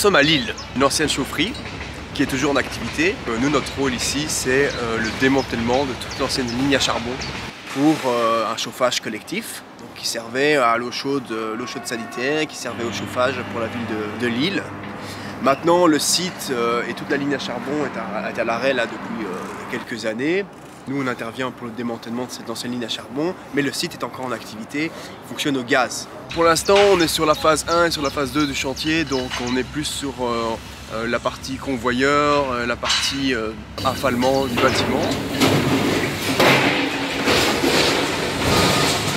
Nous sommes à Lille, une ancienne chaufferie qui est toujours en activité. Nous, notre rôle ici, c'est le démantèlement de toute l'ancienne ligne à charbon pour un chauffage collectif, donc qui servait à l'eau chaude sanitaire, qui servait au chauffage pour la ville de Lille. Maintenant, le site et toute la ligne à charbon est à l'arrêt là depuis quelques années. Nous, on intervient pour le démantèlement de cette ancienne ligne à charbon, mais le site est encore en activité, il fonctionne au gaz. Pour l'instant, on est sur la phase 1 et sur la phase 2 du chantier, donc on est plus sur la partie convoyeur, la partie affalement du bâtiment.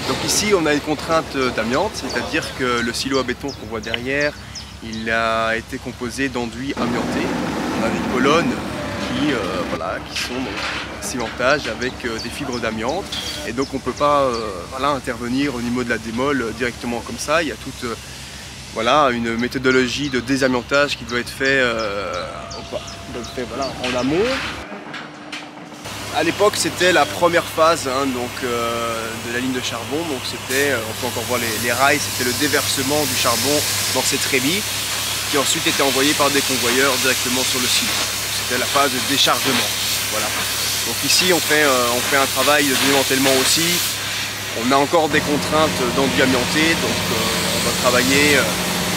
Donc ici, on a une contrainte d'amiante, c'est-à-dire que le silo à béton qu'on voit derrière, il a été composé d'enduits amiantés. On a des colonnes qui sont en cimentage avec des fibres d'amiante. Et donc on ne peut pas intervenir au niveau de la démole directement comme ça. Il y a toute une méthodologie de désamiantage qui doit être fait en amont. À l'époque, c'était la première phase de la ligne de charbon. Donc c'était, on peut encore voir les rails, c'était le déversement du charbon dans ces trémies qui ensuite était envoyé par des convoyeurs directement sur le silo. C'était la phase de déchargement. Voilà. Donc ici, on fait un travail de démantèlement aussi. On a encore des contraintes d'enduits amiantés, donc on va travailler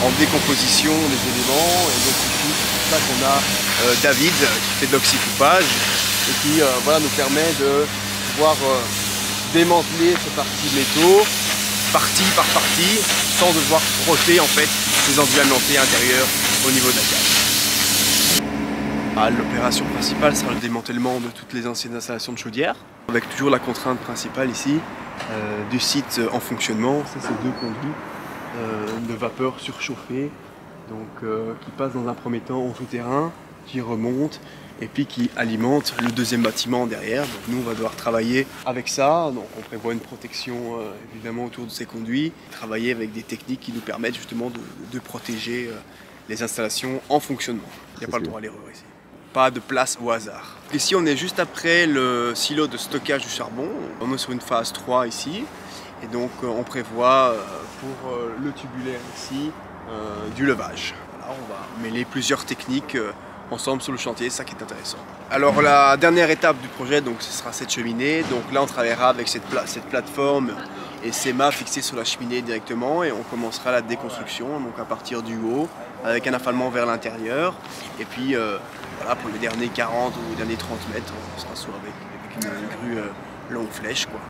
en décomposition des éléments. Et donc ici, c'est pour ça qu'on a David qui fait de l'oxycoupage et qui nous permet de pouvoir démanteler ces parties métaux, partie par partie, sans devoir frotter en fait ces enduits amiantés intérieurs au niveau de la cage. L'opération principale sera le démantèlement de toutes les anciennes installations de chaudière, avec toujours la contrainte principale ici du site en fonctionnement. Ça, c'est deux conduits de vapeur surchauffée, qui passent dans un premier temps au souterrain, qui remontent et puis qui alimentent le deuxième bâtiment derrière. Donc nous, on va devoir travailler avec ça. Donc on prévoit une protection évidemment autour de ces conduits, travailler avec des techniques qui nous permettent justement de protéger les installations en fonctionnement. Il n'y a pas le droit à l'erreur ici. Pas de place au hasard. Ici, on est juste après le silo de stockage du charbon. On est sur une phase 3 ici. Et donc, on prévoit pour le tubulaire ici du levage. Voilà, on va mêler plusieurs techniques ensemble sur le chantier, c'est ça qui est intéressant. Alors, la dernière étape du projet, ce sera cette cheminée. Donc là, on travaillera avec cette plateforme et ces mâts fixés sur la cheminée directement. Et on commencera la déconstruction, donc à partir du haut, avec un affalement vers l'intérieur. Et puis, pour les derniers 40 ou les derniers 30 mètres, on sera avec une grue longue flèche, quoi.